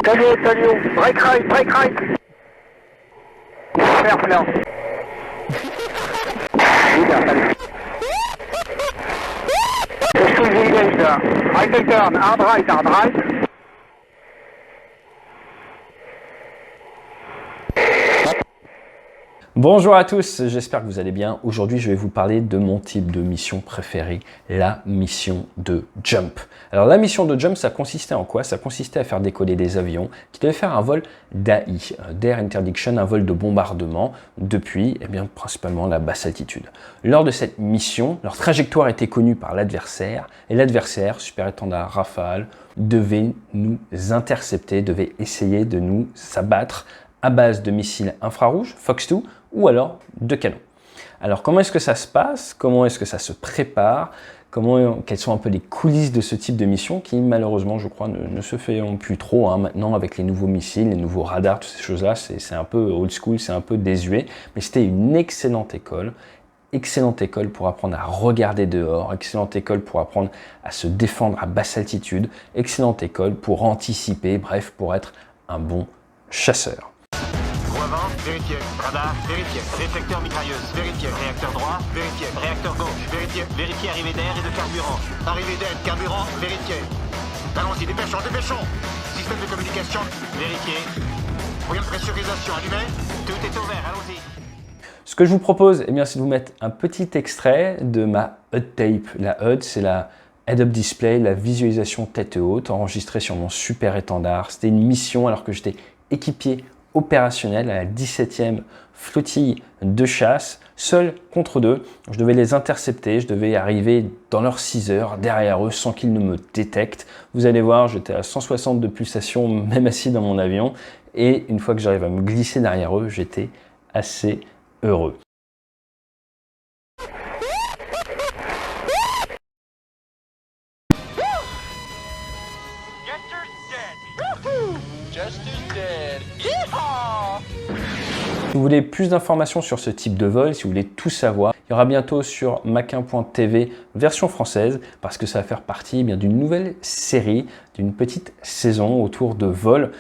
Salut, break right. Fair plan. Just to engage there. Right turn, hard right. Bonjour à tous, j'espère que vous allez bien. Aujourd'hui, je vais vous parler de mon type de mission préférée, la mission de jump. Alors la mission de jump, ça consistait en quoi? Ça consistait à faire décoller des avions qui devaient faire un vol d'AI, d'Air Interdiction, un vol de bombardement depuis, principalement la basse altitude. Lors de cette mission, leur trajectoire était connue par l'adversaire et l'adversaire, super étendard Rafale, devait nous intercepter, devait essayer de nous abattre à base de missiles infrarouges, Fox 2, ou alors de canons. Alors comment est-ce que ça se passe? Comment est-ce que ça se prépare? Quelles sont un peu les coulisses de ce type de mission qui malheureusement je crois ne se fait plus trop maintenant avec les nouveaux missiles, les nouveaux radars, toutes ces choses-là, c'est un peu old school, c'est un peu désuet, mais c'était une excellente école pour apprendre à regarder dehors, excellente école pour apprendre à se défendre à basse altitude, excellente école pour anticiper, bref, pour être un bon chasseur. Avant, vérifié. Radar, vérifié. Détecteur mitrailleuse, vérifié. Réacteur droit, vérifié. Réacteur gauche, vérifié. Vérifié arrivée d'air et de carburant. Arrivée d'air, carburant, vérifié. Allons-y, dépêchons. Système de communication, vérifié. Moyen de pressurisation allumé. Tout est ouvert, allons-y. Ce que je vous propose, c'est de vous mettre un petit extrait de ma HUD tape. La HUD, c'est la Head-Up Display, la visualisation tête haute, enregistrée sur mon super étendard. C'était une mission alors que j'étais équipier opérationnel à la 17e flottille de chasse, seul contre deux. Je devais les intercepter, je devais arriver dans leurs 6 heures derrière eux sans qu'ils ne me détectent. Vous allez voir, j'étais à 160 de pulsation, même assis dans mon avion. Et une fois que j'arrive à me glisser derrière eux, j'étais assez heureux. Si vous voulez plus d'informations sur ce type de vol, si vous voulez tout savoir, il y aura bientôt sur maquin.tv version française parce que ça va faire partie d'une nouvelle série, d'une petite saison autour de vols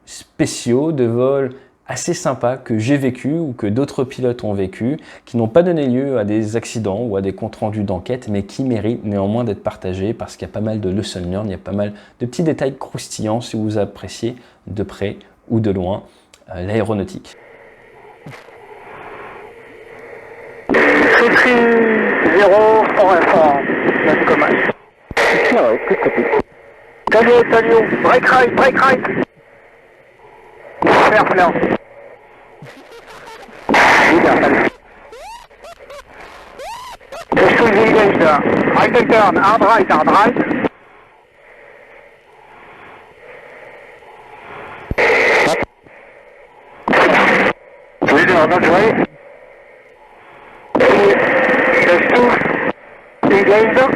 spéciaux, de vols assez sympas que j'ai vécu ou que d'autres pilotes ont vécu, qui n'ont pas donné lieu à des accidents ou à des comptes rendus d'enquête, mais qui méritent néanmoins d'être partagés parce qu'il y a pas mal de lessons learned, il y a pas mal de petits détails croustillants si vous appréciez de près ou de loin l'aéronautique. City 0 for info. That's command. Hello, good copy. Salut, break right. Fair plan. Just to engage there. Right turn, hard right. Leader, not right. Just to engage there.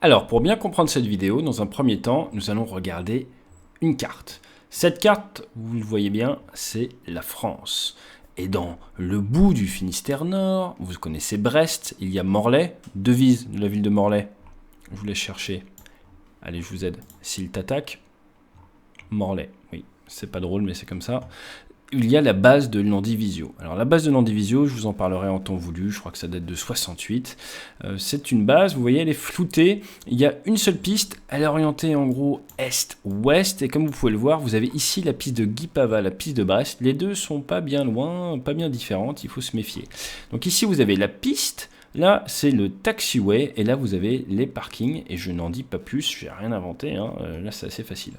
Alors, pour bien comprendre cette vidéo, dans un premier temps, nous allons regarder une carte. Cette carte, vous le voyez bien, c'est la France. Et dans le bout du Finistère Nord, vous connaissez Brest, il y a Morlaix, devise de la ville de Morlaix. Je vous laisse chercher. Allez, je vous aide. S'il t'attaque, Morlaix. Oui, c'est pas drôle, mais c'est comme ça. Il y a la base de Landivisio. Alors la base de Landivisio, je vous en parlerai en temps voulu, je crois que ça date de 68. C'est une base, vous voyez, elle est floutée. Il y a une seule piste, elle est orientée en gros est-ouest. Et comme vous pouvez le voir, vous avez ici la piste de Guipava, la piste de Brest. Les deux sont pas bien loin, pas bien différentes, il faut se méfier. Donc ici, vous avez la piste. Là, c'est le taxiway et là, vous avez les parkings et je n'en dis pas plus, je n'ai rien inventé, là, c'est assez facile.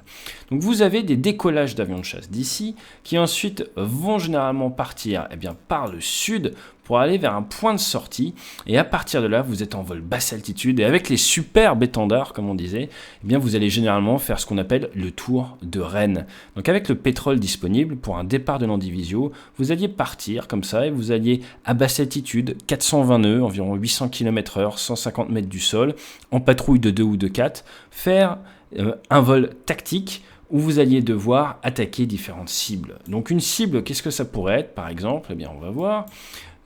Donc, vous avez des décollages d'avions de chasse d'ici qui ensuite vont généralement partir par le sud pour aller vers un point de sortie et à partir de là, vous êtes en vol basse altitude et avec les superbes étendards, comme on disait, vous allez généralement faire ce qu'on appelle le tour de Rennes. Donc, avec le pétrole disponible pour un départ de Landivisio, vous alliez partir comme ça et vous alliez à basse altitude, 420 nœuds, environ 800 km/h, 150 mètres du sol, en patrouille de 2 ou de 4, faire un vol tactique où vous alliez devoir attaquer différentes cibles. Donc une cible, qu'est-ce que ça pourrait être par exemple? Eh bien on va voir.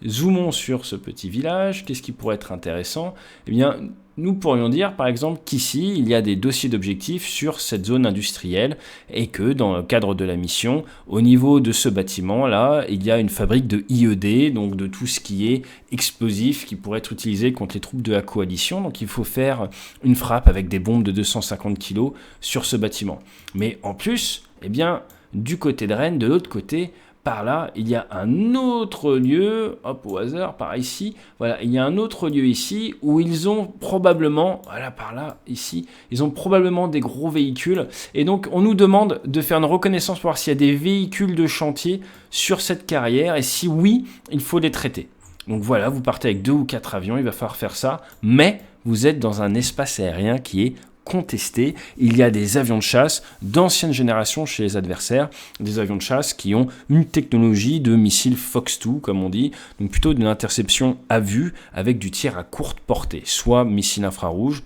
Zoomons sur ce petit village, qu'est-ce qui pourrait être intéressant? Eh bien, nous pourrions dire par exemple qu'ici, il y a des dossiers d'objectifs sur cette zone industrielle et que dans le cadre de la mission, au niveau de ce bâtiment-là, il y a une fabrique de IED, donc de tout ce qui est explosif qui pourrait être utilisé contre les troupes de la coalition. Donc il faut faire une frappe avec des bombes de 250 kg sur ce bâtiment. Mais en plus, eh bien, du côté de Rennes, de l'autre côté, par là, il y a un autre lieu, hop, au hasard, par ici, voilà, il y a un autre lieu ici où ils ont probablement, voilà, par là, ici, ils ont probablement des gros véhicules. Et donc, on nous demande de faire une reconnaissance pour voir s'il y a des véhicules de chantier sur cette carrière. Et si oui, il faut les traiter. Donc voilà, vous partez avec 2 ou 4 avions, il va falloir faire ça. Mais vous êtes dans un espace aérien qui est contesté. Il y a des avions de chasse d'ancienne génération chez les adversaires, des avions de chasse qui ont une technologie de missile Fox 2, comme on dit, donc plutôt d'une interception à vue avec du tir à courte portée, soit missile infrarouge,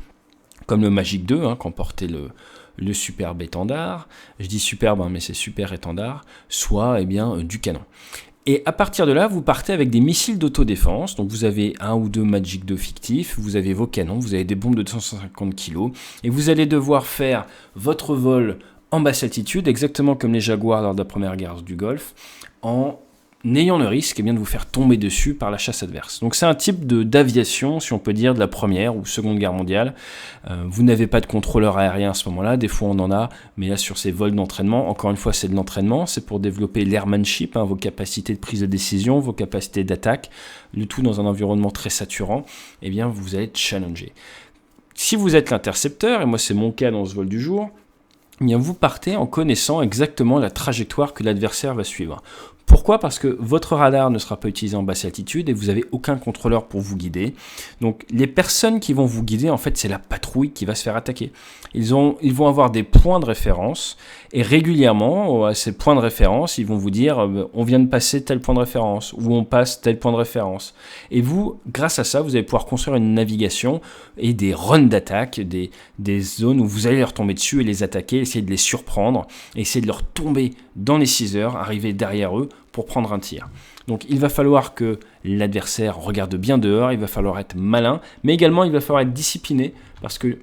comme le Magic 2, qu'emportait le superbe étendard. Je dis superbe, mais c'est super étendard, soit du canon. Et à partir de là, vous partez avec des missiles d'autodéfense. Donc vous avez 1 ou 2 Magic 2 fictifs, vous avez vos canons, vous avez des bombes de 250 kg. Et vous allez devoir faire votre vol en basse altitude, exactement comme les Jaguars lors de la première guerre du Golfe, en ayant le risque de vous faire tomber dessus par la chasse adverse. Donc c'est un type d'aviation, si on peut dire, de la première ou seconde guerre mondiale. Vous n'avez pas de contrôleur aérien à ce moment-là, des fois on en a, mais là sur ces vols d'entraînement, encore une fois c'est de l'entraînement, c'est pour développer l'airmanship, vos capacités de prise de décision, vos capacités d'attaque, le tout dans un environnement très saturant, vous allez être challengé. Si vous êtes l'intercepteur, et moi c'est mon cas dans ce vol du jour, vous partez en connaissant exactement la trajectoire que l'adversaire va suivre. Pourquoi? Parce que votre radar ne sera pas utilisé en basse altitude et vous n'avez aucun contrôleur pour vous guider. Donc les personnes qui vont vous guider, en fait, c'est la patrouille qui va se faire attaquer. Ils vont avoir des points de référence et régulièrement, à ces points de référence, ils vont vous dire on vient de passer tel point de référence ou on passe tel point de référence. Et vous, grâce à ça, vous allez pouvoir construire une navigation et des runs d'attaque, des zones où vous allez leur tomber dessus et les attaquer, essayer de les surprendre, essayer de leur tomber dans les 6 heures, arriver derrière eux pour prendre un tir. Donc il va falloir que l'adversaire regarde bien dehors, il va falloir être malin, mais également il va falloir être discipliné, parce que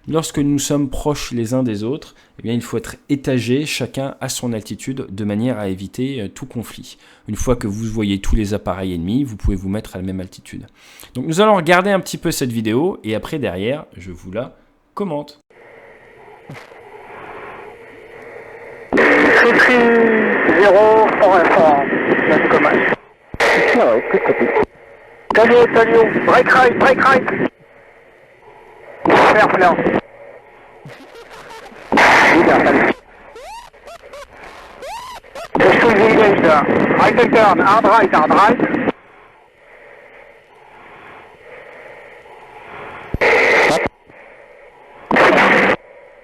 lorsque nous sommes proches les uns des autres, il faut être étagé, chacun à son altitude, de manière à éviter tout conflit. Une fois que vous voyez tous les appareils ennemis, vous pouvez vous mettre à la même altitude. Donc nous allons regarder un petit peu cette vidéo, et après derrière, je vous la commente. Tri 0 for info. That's command. Hello, good copy. Talio, break right. Fair plan. Leader, just to engage there. Right turn, hard right.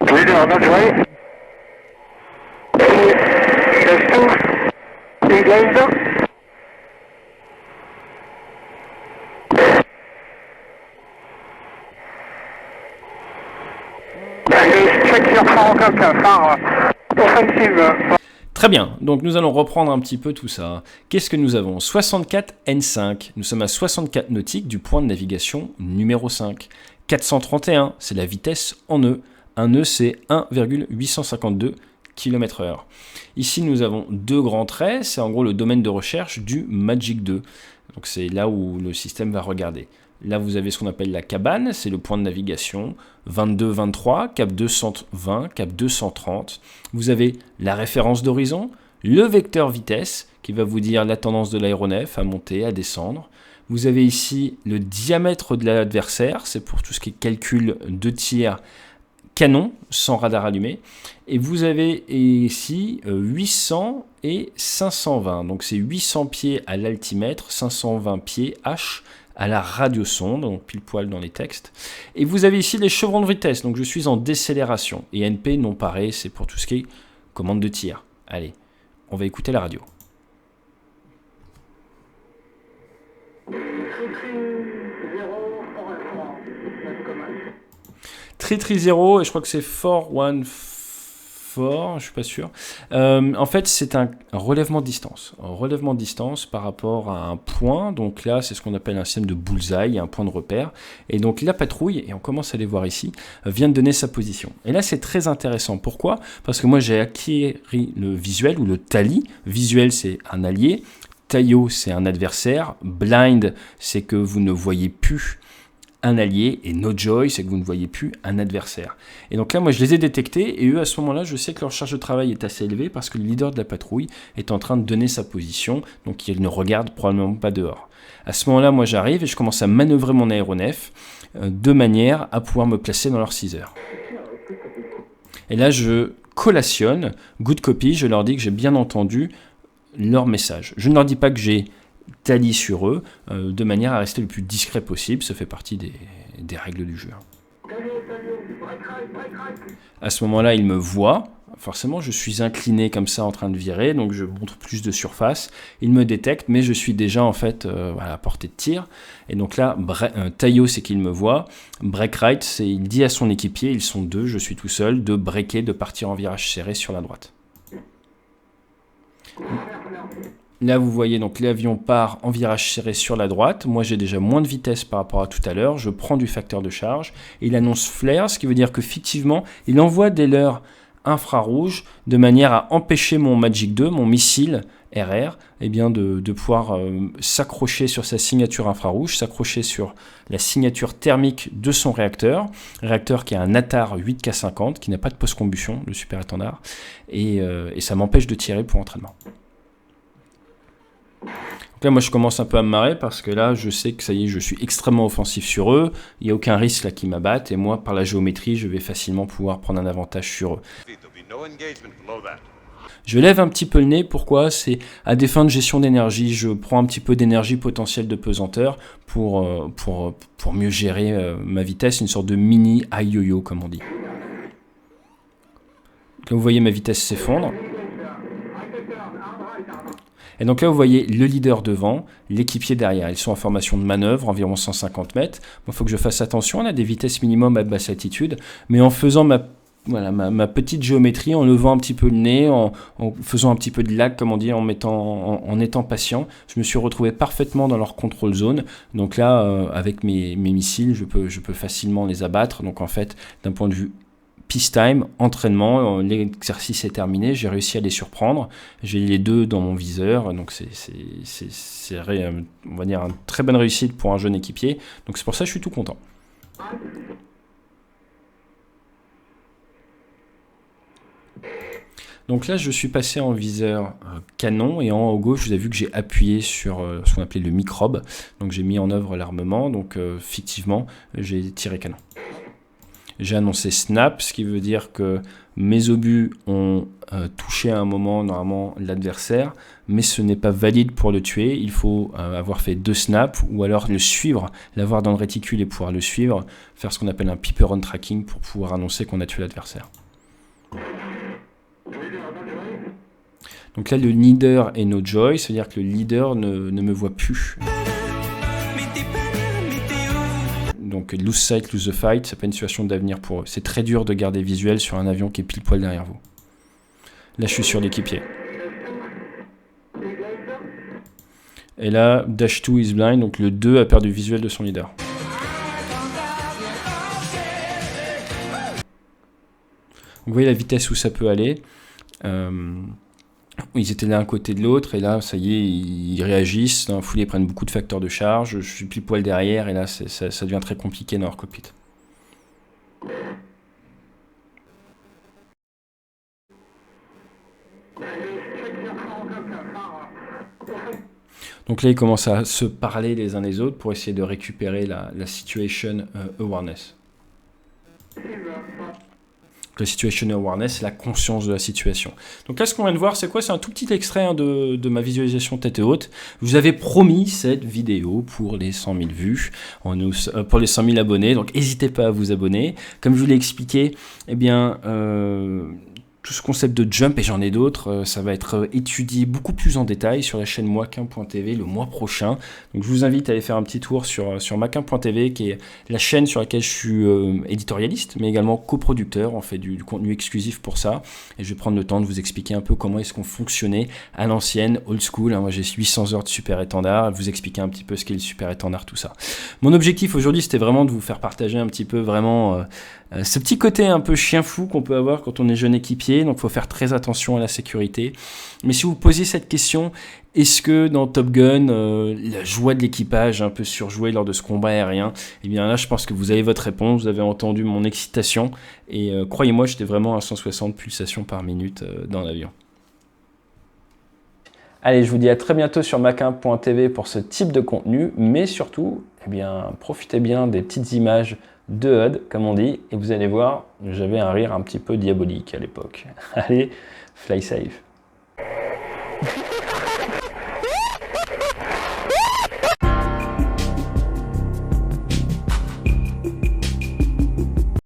Leader, not right. Just to engage there. Très bien, donc nous allons reprendre un petit peu tout ça. Qu'est-ce que nous avons? 64 N5, nous sommes à 64 nautiques du point de navigation numéro 5. 431, c'est la vitesse en nœud. Un nœud, c'est 1,852 km/h. Ici, nous avons 2 grands traits, c'est en gros le domaine de recherche du Magic 2. Donc c'est là où le système va regarder. Là, vous avez ce qu'on appelle la cabane, c'est le point de navigation, 22-23, cap 220, cap 230. Vous avez la référence d'horizon, le vecteur vitesse, qui va vous dire la tendance de l'aéronef à monter, à descendre. Vous avez ici le diamètre de l'adversaire, c'est pour tout ce qui est calcul de tir canon, sans radar allumé. Et vous avez ici 800 et 520, donc c'est 800 pieds à l'altimètre, 520 pieds H, à la radiosonde, donc pile poil dans les textes. Et vous avez ici les chevrons de vitesse, donc je suis en décélération. Et NP non paré, c'est pour tout ce qui est commande de tir. Allez, on va écouter la radio. Tri 0, et je crois que c'est 415, fort, je suis pas sûr. En fait, c'est un relèvement de distance. Un relèvement de distance par rapport à un point. Donc là, c'est ce qu'on appelle un système de bullseye, un point de repère. Et donc la patrouille, et on commence à les voir ici, vient de donner sa position. Et là, c'est très intéressant. Pourquoi? Parce que moi, j'ai acquis le visuel ou le tally. Visuel, c'est un allié. Taillot, c'est un adversaire. Blind, c'est que vous ne voyez plus un allié, et No Joy, c'est que vous ne voyez plus un adversaire. Et donc là, moi, je les ai détectés, et eux, à ce moment-là, je sais que leur charge de travail est assez élevée, parce que le leader de la patrouille est en train de donner sa position, donc il ne regarde probablement pas dehors. À ce moment-là, moi, j'arrive, et je commence à manœuvrer mon aéronef, de manière à pouvoir me placer dans leur 6 heures. Et là, je collationne, good copy, je leur dis que j'ai bien entendu leur message. Je ne leur dis pas que j'ai tally sur eux, de manière à rester le plus discret possible. Ça fait partie des règles du jeu. À ce moment-là, ils me voient. Forcément, je suis incliné comme ça en train de virer, donc je montre plus de surface. Ils me détectent, mais je suis déjà en fait à portée de tir. Et donc là, Taillot, c'est qu'il me voit. Break right, c'est il dit à son équipier, ils sont deux, je suis tout seul, de breaker, de partir en virage serré sur la droite. Là, vous voyez, donc l'avion part en virage serré sur la droite. Moi, j'ai déjà moins de vitesse par rapport à tout à l'heure. Je prends du facteur de charge. Il annonce flare, ce qui veut dire que fictivement, il envoie des leurres infrarouges de manière à empêcher mon Magic 2, mon missile RR, eh bien de pouvoir s'accrocher sur sa signature infrarouge, s'accrocher sur la signature thermique de son réacteur qui a un ATAR 8K50, qui n'a pas de post-combustion, le super étendard, et ça m'empêche de tirer pour entraînement. Donc là, moi, je commence un peu à me marrer parce que là, je sais que ça y est, je suis extrêmement offensif sur eux. Il n'y a aucun risque là qui m'abatte. Et moi, par la géométrie, je vais facilement pouvoir prendre un avantage sur eux. Je lève un petit peu le nez. Pourquoi? C'est à des fins de gestion d'énergie. Je prends un petit peu d'énergie potentielle de pesanteur pour mieux gérer ma vitesse. Une sorte de mini high yo-yo, comme on dit. Là, vous voyez ma vitesse s'effondre. Et donc là, vous voyez le leader devant, l'équipier derrière. Ils sont en formation de manœuvre, environ 150 mètres. Il faut que je fasse attention. On a des vitesses minimum à basse altitude, mais en faisant ma petite géométrie, en levant un petit peu le nez, en faisant un petit peu de lag, comme on dit, en étant patient, je me suis retrouvé parfaitement dans leur control zone. Donc là, avec mes missiles, je peux facilement les abattre. Donc en fait, d'un point de vue peacetime, entraînement, l'exercice est terminé, j'ai réussi à les surprendre, j'ai les deux dans mon viseur, donc c'est on va dire une très bonne réussite pour un jeune équipier, donc c'est pour ça que je suis tout content. Donc là, je suis passé en viseur canon, et en haut à gauche, vous avez vu que j'ai appuyé sur ce qu'on appelait le microbe, donc j'ai mis en œuvre l'armement, donc fictivement, j'ai tiré canon. J'ai annoncé snap, ce qui veut dire que mes obus ont touché à un moment normalement l'adversaire, mais ce n'est pas valide pour le tuer. Il faut avoir fait 2 snaps, ou alors le suivre, l'avoir dans le réticule et pouvoir le suivre, faire ce qu'on appelle un peeper on tracking pour pouvoir annoncer qu'on a tué l'adversaire. Donc là, le leader est No Joy, c'est-à-dire que le leader ne me voit plus. Donc lose sight, lose the fight, c'est pas une situation d'avenir pour eux. C'est très dur de garder visuel sur un avion qui est pile poil derrière vous. Là, je suis sur l'équipier. Et là, dash 2 is blind, donc le 2 a perdu visuel de son leader. Vous voyez la vitesse où ça peut aller. Ils étaient l'un à côté de l'autre, et là, ça y est, ils réagissent. Dans la foulée, ils prennent beaucoup de facteurs de charge. Je suis pile poil derrière, et là, ça devient très compliqué dans leur cockpit. Donc là, ils commencent à se parler les uns les autres pour essayer de récupérer la situation awareness. La situation awareness, c'est la conscience de la situation. Donc là, ce qu'on vient de voir, c'est quoi? C'est un tout petit extrait de ma visualisation tête haute. Je vous avais promis cette vidéo pour les 100 000 vues, pour les 100 000 abonnés. Donc n'hésitez pas à vous abonner. Comme je vous l'ai expliqué, eh bien, tout ce concept de jump, et j'en ai d'autres, ça va être étudié beaucoup plus en détail sur la chaîne Moiquin.tv le mois prochain. Donc je vous invite à aller faire un petit tour sur Maquin.tv, qui est la chaîne sur laquelle je suis éditorialiste, mais également coproducteur. On fait du contenu exclusif pour ça. Et je vais prendre le temps de vous expliquer un peu comment est-ce qu'on fonctionnait à l'ancienne, old school. Moi j'ai 800 heures de super étendard, vous expliquer un petit peu ce qu'est le super étendard, tout ça. Mon objectif aujourd'hui, c'était vraiment de vous faire partager un petit peu vraiment ce petit côté un peu chien fou qu'on peut avoir quand on est jeune équipier. Donc il faut faire très attention à la sécurité. Mais si vous posez cette question, est-ce que dans Top Gun, la joie de l'équipage un peu surjouée lors de ce combat aérien, eh bien là je pense que vous avez votre réponse, vous avez entendu mon excitation, et croyez-moi, j'étais vraiment à 160 pulsations par minute dans l'avion. Allez, je vous dis à très bientôt sur Maquin.tv pour ce type de contenu, mais surtout, eh bien, profitez bien des petites images de HUD, comme on dit, et vous allez voir, j'avais un rire un petit peu diabolique à l'époque. Allez, fly safe.